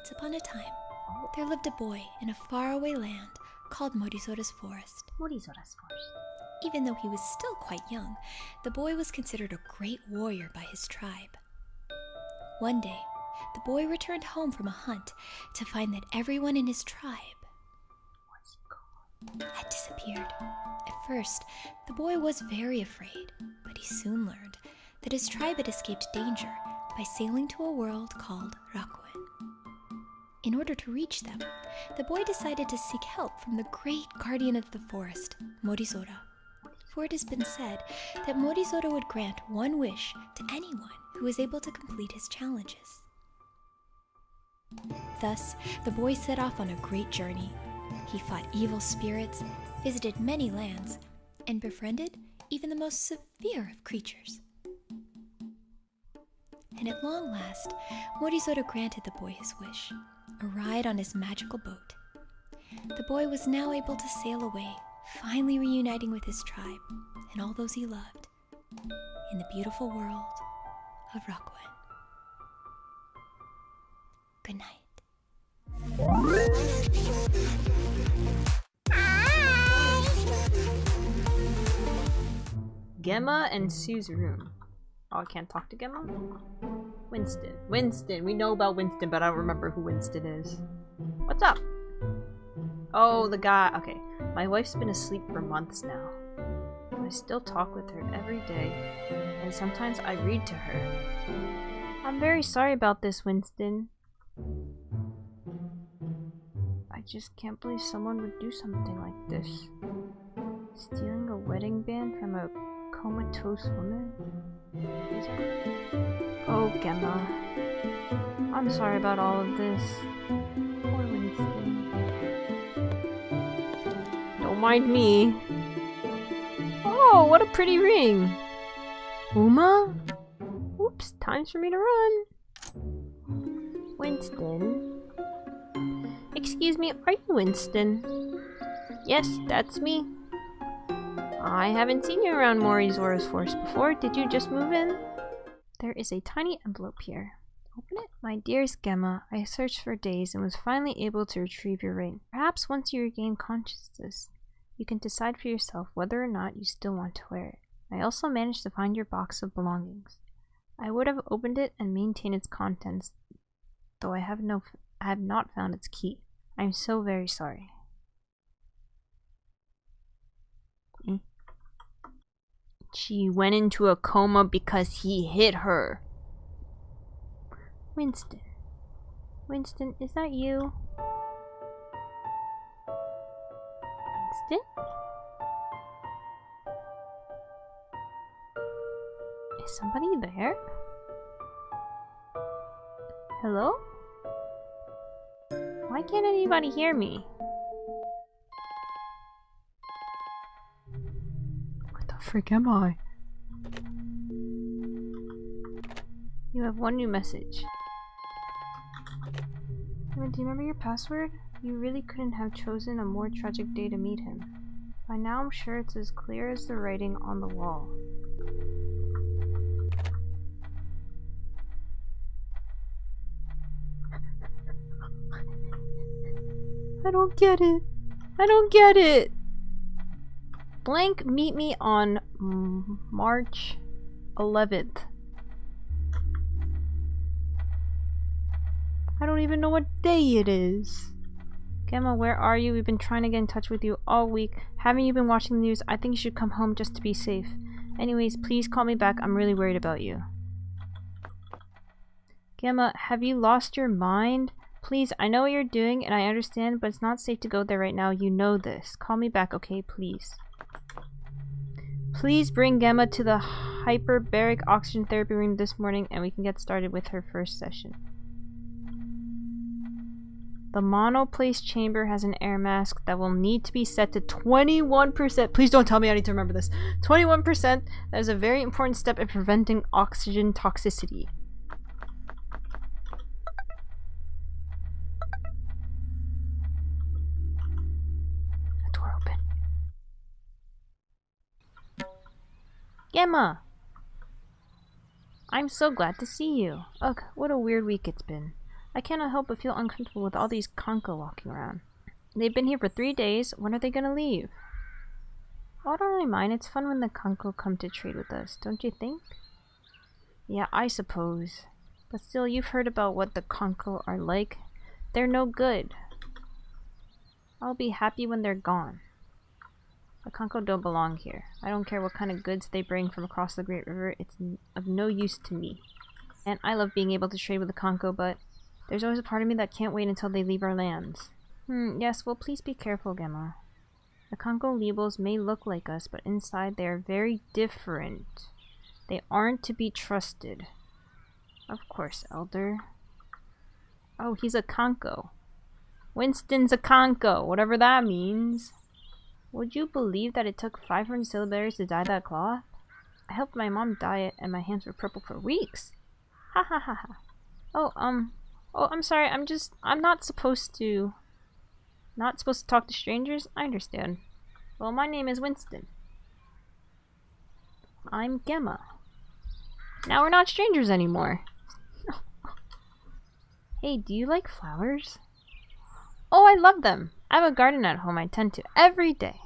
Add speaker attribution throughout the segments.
Speaker 1: Once upon a time, there lived a boy in a faraway land called Morisora's Forest.
Speaker 2: Morisora's Forest.
Speaker 1: Even though he was still quite young, the boy was considered a great warrior by his tribe. One day, the boy returned home from a hunt to find that everyone in his tribe had disappeared. At first, the boy was very afraid, but he soon learned that his tribe had escaped danger by sailing to a world called Rakuen. In order to reach them, the boy decided to seek help from the great guardian of the forest, Morisora. For it has been said that Morisora would grant one wish to anyone who was able to complete his challenges. Thus, the boy set off on a great journey. He fought evil spirits, visited many lands, and befriended even the most severe of creatures. And at long last, Morisora granted the boy his wish, a ride on his magical boat. The boy was now able to sail away, finally reuniting with his tribe and all those he loved in the beautiful world of Rakuen. Good night.
Speaker 2: Gemma and Sue's room. Oh, I can't talk to Gemma? Winston. We know about Winston, but I don't remember who Winston is. What's up? Oh, the guy. Okay. My wife's been asleep for months now. I still talk with her every day, and sometimes I read to her. I'm very sorry about this, Winston. I just can't believe someone would do something like this. Stealing a wedding band from a comatose woman? Oh, Gemma. I'm sorry about all of this. Poor Winston. Don't mind me. Oh, what a pretty ring! Uma? Oops, time's for me to run. Winston? Excuse me, are you Winston? Yes, that's me. I haven't seen you around Morisora's Forest before. Did you just move in? There is a tiny envelope here. Open it. My dearest Gemma, I searched for days and was finally able to retrieve your ring. Perhaps once you regain consciousness, you can decide for yourself whether or not you still want to wear it. I also managed to find your box of belongings. I would have opened it and maintained its contents, though I have not found its key. I'm so very sorry. She went into a coma because he hit her. Winston. Winston, is that you? Winston? Is somebody there? Hello? Why can't anybody hear me? What the frick am I? You have one new message. Do you remember your password? You really couldn't have chosen a more tragic day to meet him. By now I'm sure it's as clear as the writing on the wall. I don't get it. I don't get it. Blank, meet me on March 11th. I don't even know what day it is. Gemma, where are you? We've been trying to get in touch with you all week. Haven't you been watching the news? I think you should come home just to be safe. Anyways, please call me back. I'm really worried about you. Gemma, have you lost your mind? Please, I know what you're doing and I understand, but it's not safe to go there right now. You know this. Call me back, okay? Please. Please bring Gemma to the hyperbaric oxygen therapy room this morning and we can get started with her first session. The monoplace chamber has an air mask that will need to be set to 21%. Please don't tell me I need to remember this. 21%. That is a very important step in preventing oxygen toxicity. The door open. Gemma! I'm so glad to see you. Ugh, what a weird week it's been. I cannot help but feel uncomfortable with all these Kanko walking around. They've been here for 3 days. When are they gonna leave? Oh, I don't really mind. It's fun when the Kanko come to trade with us, don't you think? Yeah, I suppose. But still, you've heard about what the Kanko are like. They're no good. I'll be happy when they're gone. The Kanko don't belong here. I don't care what kind of goods they bring from across the Great River. It's of no use to me. And I love being able to trade with the Kanko, but there's always a part of me that can't wait until they leave our lands. Yes, well, please be careful, Gemma. The Kanko Libos may look like us, but inside they are very different. They aren't to be trusted. Of course, Elder. Oh, he's a Kanko. Winston's a Kanko, whatever that means. Would you believe that it took 500 syllabaries to dye that cloth? I helped my mom dye it, and my hands were purple for weeks. Ha ha ha ha. Oh, I'm sorry, I'm not supposed to talk to strangers? I understand. Well, my name is Winston. I'm Gemma. Now we're not strangers anymore. Hey, do you like flowers? Oh, I love them. I have a garden at home I tend to every day.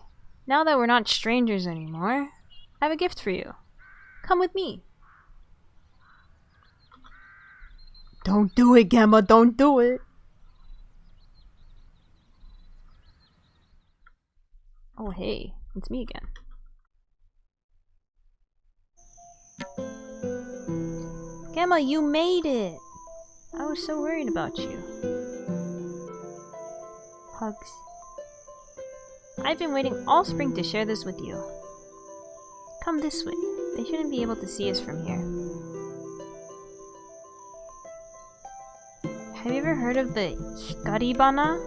Speaker 2: Now that we're not strangers anymore, I have a gift for you. Come with me. Don't do it, Gemma, don't do it. Oh, hey, it's me again. Gemma, you made it! I was so worried about you. Hugs. I've been waiting all spring to share this with you. Come this way. They shouldn't be able to see us from here. Have you ever heard of the Hikaribana?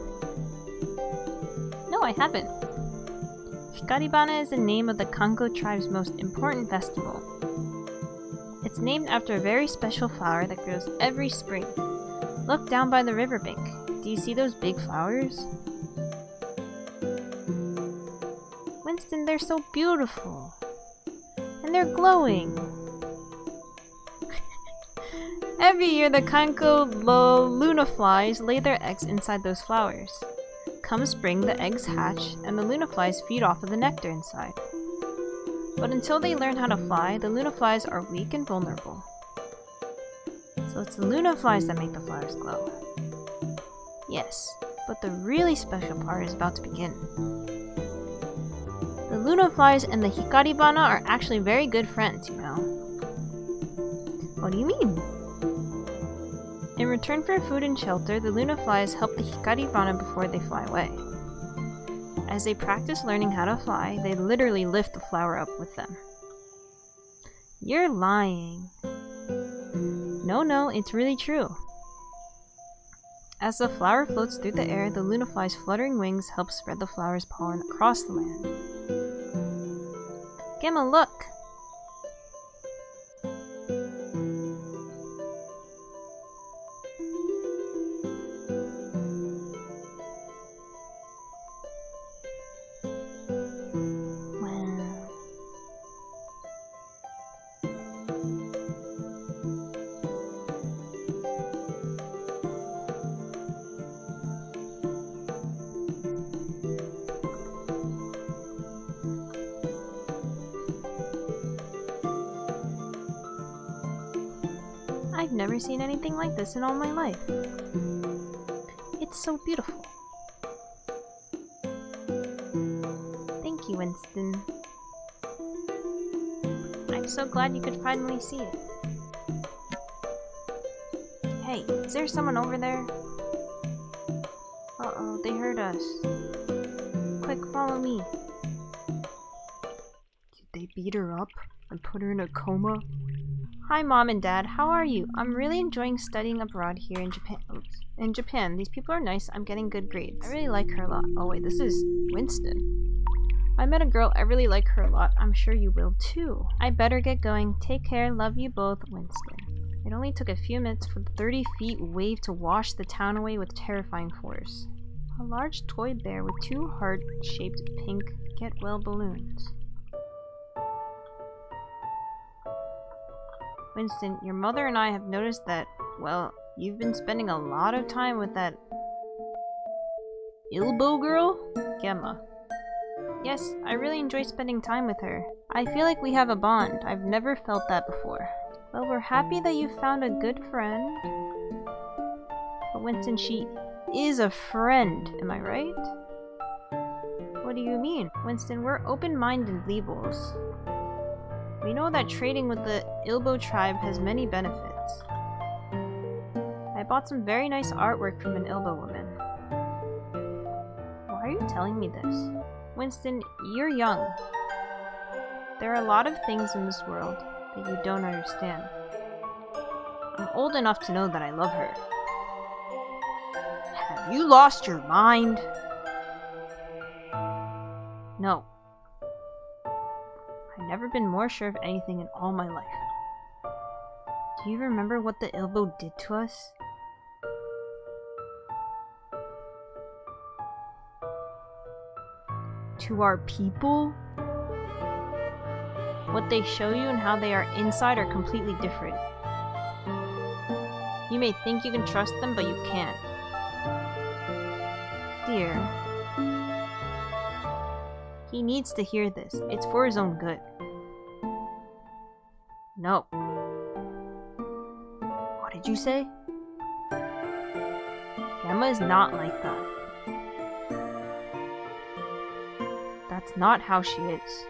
Speaker 2: No, I haven't. Hikaribana is the name of the Kanko tribe's most important festival. It's named after a very special flower that grows every spring. Look down by the riverbank. Do you see those big flowers? Winston, they're so beautiful. And they're glowing. Every year the Kanko Luna flies lay their eggs inside those flowers. Come spring, the eggs hatch, and the Luna flies feed off of the nectar inside. But until they learn how to fly, the Luna flies are weak and vulnerable. So it's the Luna flies that make the flowers glow. Yes, but the really special part is about to begin. The Luna flies and the Hikaribana are actually very good friends, you know. What do you mean? In return for food and shelter, the Luna flies help the Hikaribana before they fly away. As they practice learning how to fly, they literally lift the flower up with them. You're lying. No, it's really true. As the flower floats through the air, the Luna fly's fluttering wings help spread the flower's pollen across the land. Gemma, look! I've never seen anything like this in all my life. It's so beautiful. Thank you, Winston. I'm so glad you could finally see it. Hey, is there someone over there? Uh-oh, they heard us. Quick, follow me. Did they beat her up and put her in a coma? Hi, Mom and Dad. How are you? I'm really enjoying studying abroad here in Japan. In Japan, these people are nice. I'm getting good grades. I really like her a lot. Oh wait, this is Winston. I met a girl. I really like her a lot. I'm sure you will too. I better get going. Take care. Love you both, Winston. It only took a few minutes for the 30-feet wave to wash the town away with terrifying force. A large toy bear with 2 heart-shaped pink get-well balloons. Winston, your mother and I have noticed that, well, You've been spending a lot of time with that Ilbo girl? Gemma. Yes, I really enjoy spending time with her. I feel like we have a bond. I've never felt that before. Well, we're happy that you found a good friend. But Winston, she is a friend, am I right? What do you mean? Winston, we're open-minded Lebos. We know that trading with the Ilbo tribe has many benefits. I bought some very nice artwork from an Ilbo woman. Why are you telling me this? Winston, you're young. There are a lot of things in this world that you don't understand. I'm old enough to know that I love her. Have you lost your mind? No. I've never been more sure of anything in all my life. Do you remember what the Ilbo did to us? To our people? What they show you and how they are inside are completely different. You may think you can trust them, but you can't. Dear. He needs to hear this. It's for his own good. No. What did you say? Gemma is not like that. That's not how she is.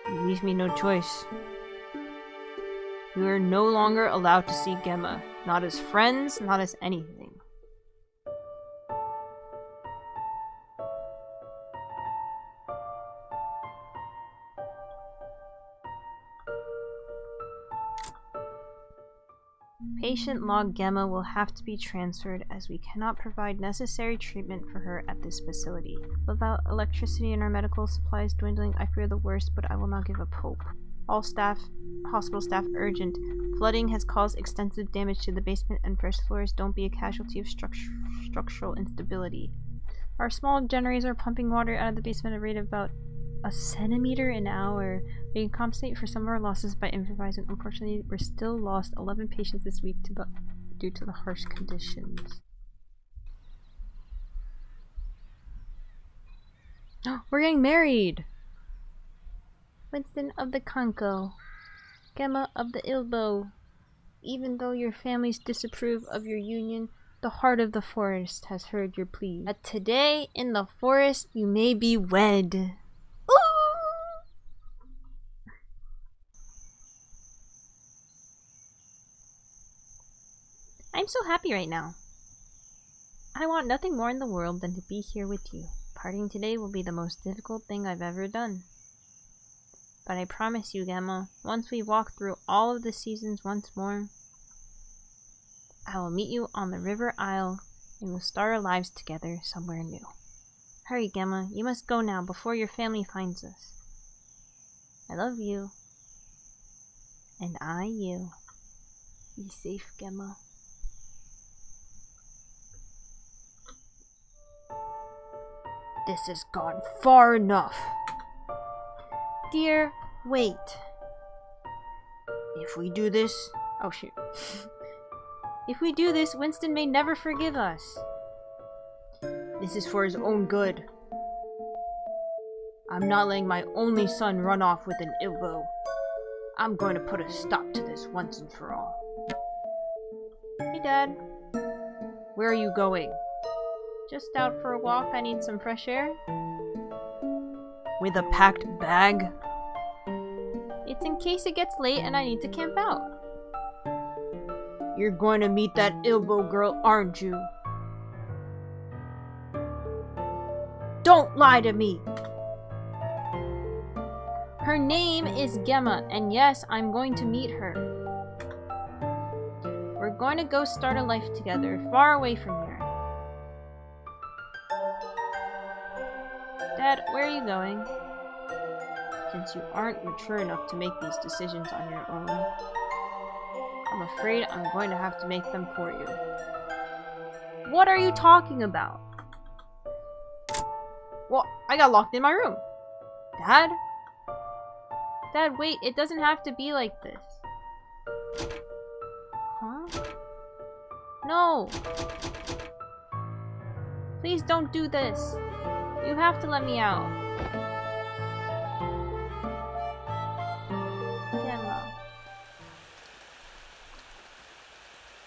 Speaker 2: You leave me no choice. You are no longer allowed to see Gemma. Not as friends, not as anything. Patient log Gemma will have to be transferred as we cannot provide necessary treatment for her at this facility. Without electricity and our medical supplies dwindling, I fear the worst, but I will not give up hope. All staff, hospital staff, urgent. Flooding has caused extensive damage to the basement and first floors. Don't be a casualty of structural instability. Our small generators are pumping water out of the basement at a rate of about a centimeter an hour. We can compensate for some of our losses by improvising. Unfortunately, we're still lost 11 patients this week due to the harsh conditions. We're getting married! Winston of the Kanko. Gemma of the Ilbo. Even though your families disapprove of your union, the heart of the forest has heard your plea. But today, in the forest, you may be wed. I'm so happy right now. I want nothing more in the world than to be here with you. Parting today will be the most difficult thing I've ever done. But I promise you, Gemma, once we walk through all of the seasons once more, I will meet you on the river isle and we'll start our lives together somewhere new. Hurry, Gemma, you must go now before your family finds us. I love you. And I you. Be safe, Gemma. This has gone far enough. Dear, wait. If we do this... Oh, shoot. If we do this, Winston may never forgive us. This is for his own good. I'm not letting my only son run off with an Ilbo. I'm going to put a stop to this once and for all. Hey, Dad. Where are you going? Just out for a walk. I need some fresh air. With a packed bag? It's in case it gets late and I need to camp out. You're going to meet that Ilbo girl, aren't you? Don't lie to me! Her name is Gemma, and yes, I'm going to meet her. We're going to go start a life together, far away from here. Dad, where are you going? Since you aren't mature enough to make these decisions on your own, I'm afraid I'm going to have to make them for you. What are you talking about? Well, I got locked in my room. Dad? Dad, wait, it doesn't have to be like this. No! Please don't do this! You have to let me out. Gemma.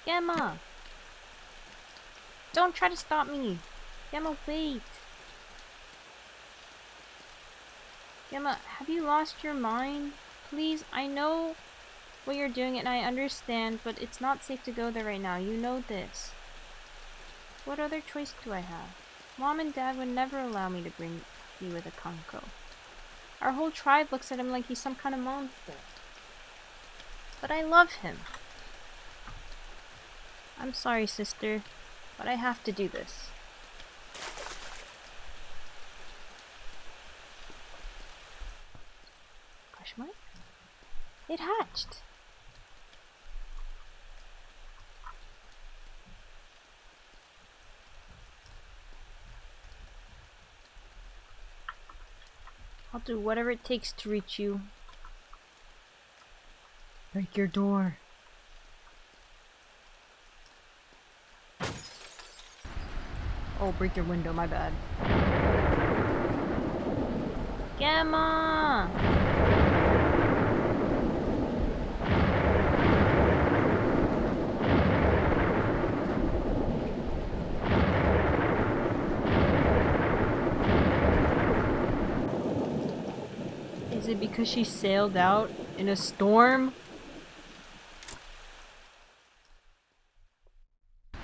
Speaker 2: Gemma! Don't try to stop me! Gemma, wait! Gemma, have you lost your mind? Please, I know what you're doing and I understand, but it's not safe to go there right now. You know this. What other choice do I have? Mom and Dad would never allow me to bring you with a Kanko. Our whole tribe looks at him like he's some kind of monster. But I love him. I'm sorry, sister, but I have to do this. Question mark? It hatched! I'll do whatever it takes to reach you. Break your door. Oh, break your window, my bad. Gamma! Is it because she sailed out in a storm?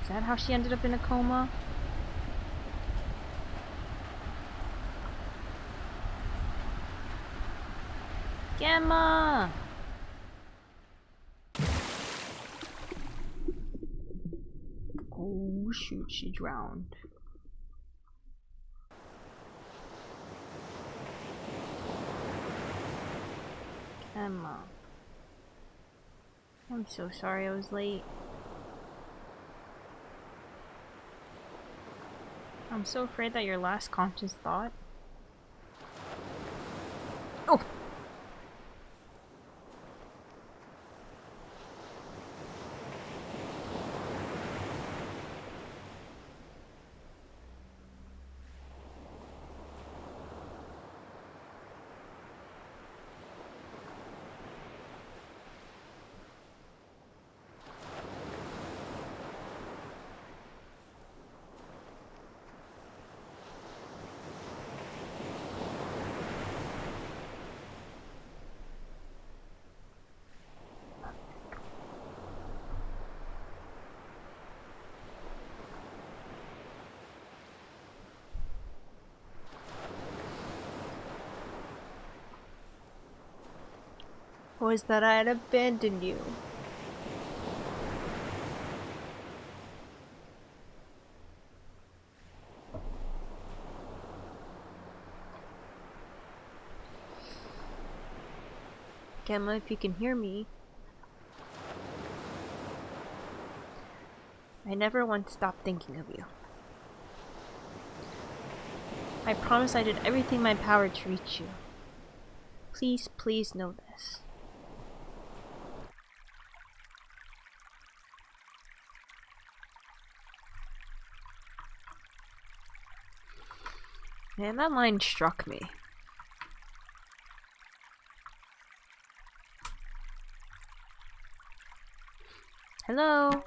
Speaker 2: Is that how she ended up in a coma? Gamma! Oh shoot, she drowned. Gamma. I'm so sorry I was late. I'm so afraid that your last conscious thought. Oh! Was that I had abandoned you. Gamma, if you can hear me. I never once stopped thinking of you. I promise I did everything in my power to reach you. Please, please know this. Man, that line struck me. Hello? Are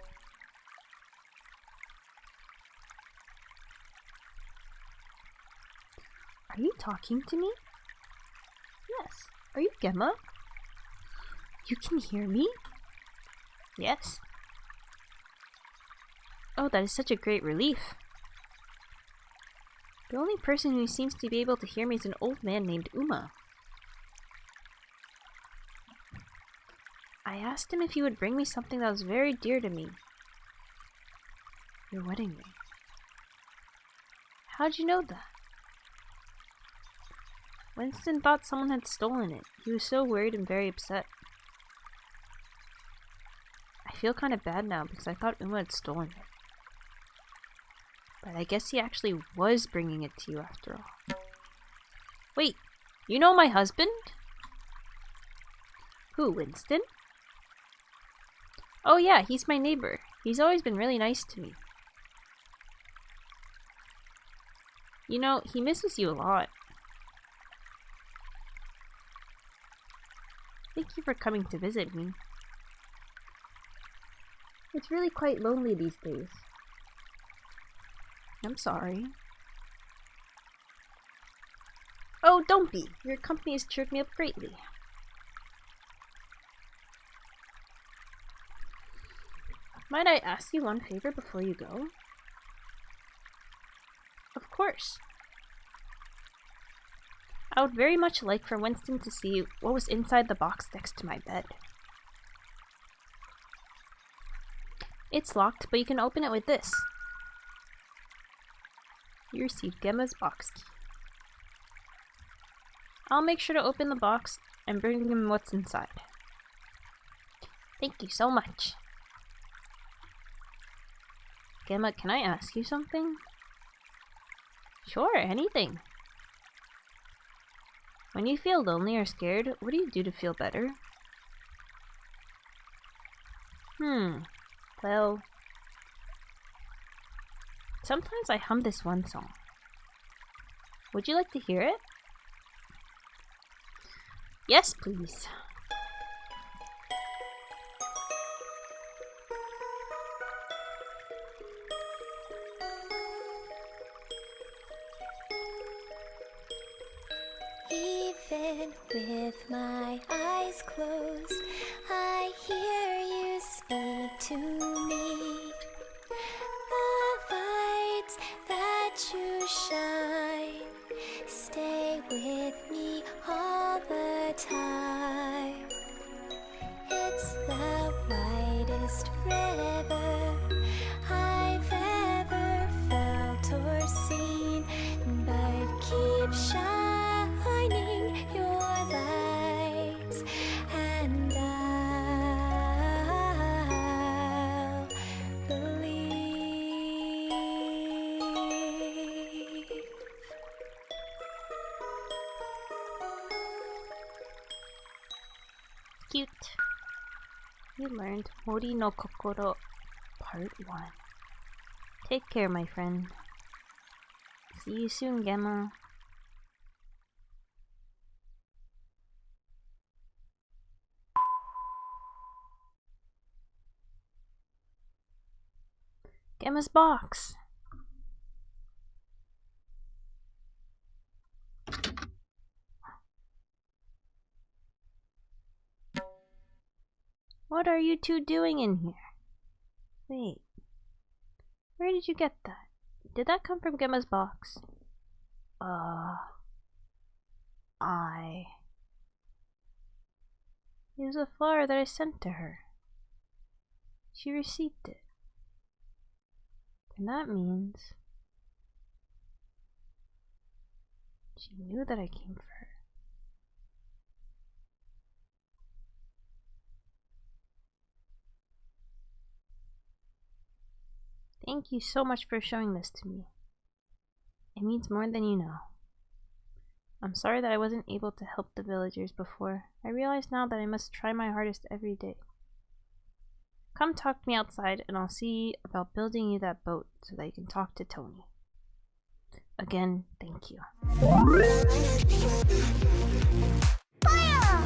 Speaker 2: you talking to me? Yes. Are you Gemma? You can hear me? Yes. Oh, that is such a great relief. The only person who seems to be able to hear me is an old man named Uma. I asked him if he would bring me something that was very dear to me. Your wedding ring. How'd you know that? Winston thought someone had stolen it. He was so worried and very upset. I feel kind of bad now because I thought Uma had stolen it. But I guess he actually was bringing it to you after all. Wait, you know my husband? Who, Winston? Oh yeah, he's my neighbor. He's always been really nice to me. You know, he misses you a lot. Thank you for coming to visit me. It's really quite lonely these days. I'm sorry. Oh, don't be! Your company has cheered me up greatly. Might I ask you one favor before you go? Of course. I would very much like for Winston to see what was inside the box next to my bed. It's locked, but you can open it with this. You received Gemma's box key. I'll make sure to open the box and bring him what's inside. Thank you so much. Gemma, can I ask you something? Sure, anything. When you feel lonely or scared, what do you do to feel better? Well, sometimes I hum this one song. Would you like to hear it? Yes, please.
Speaker 1: Even with my eyes closed, I hear you speak to me. The lights that you shine stay with me all the time. It's the widest river I've ever felt or seen, but keep shining your lights, and I'll believe.
Speaker 2: Cute. You learned Mori no Kokoro, Part 1. Take care, my friend. See you soon, Gemma. Gemma's box. What are you two doing in here? Wait. Where did you get that? Did that come from Gemma's box? It was a flower that I sent to her. She received it. And that means she knew that I came for her. Thank you so much for showing this to me. It means more than you know. I'm sorry that I wasn't able to help the villagers before. I realize now that I must try my hardest every day. Come talk to me outside and I'll see about building you that boat so that you can talk to Tony. Again, thank you. Fire!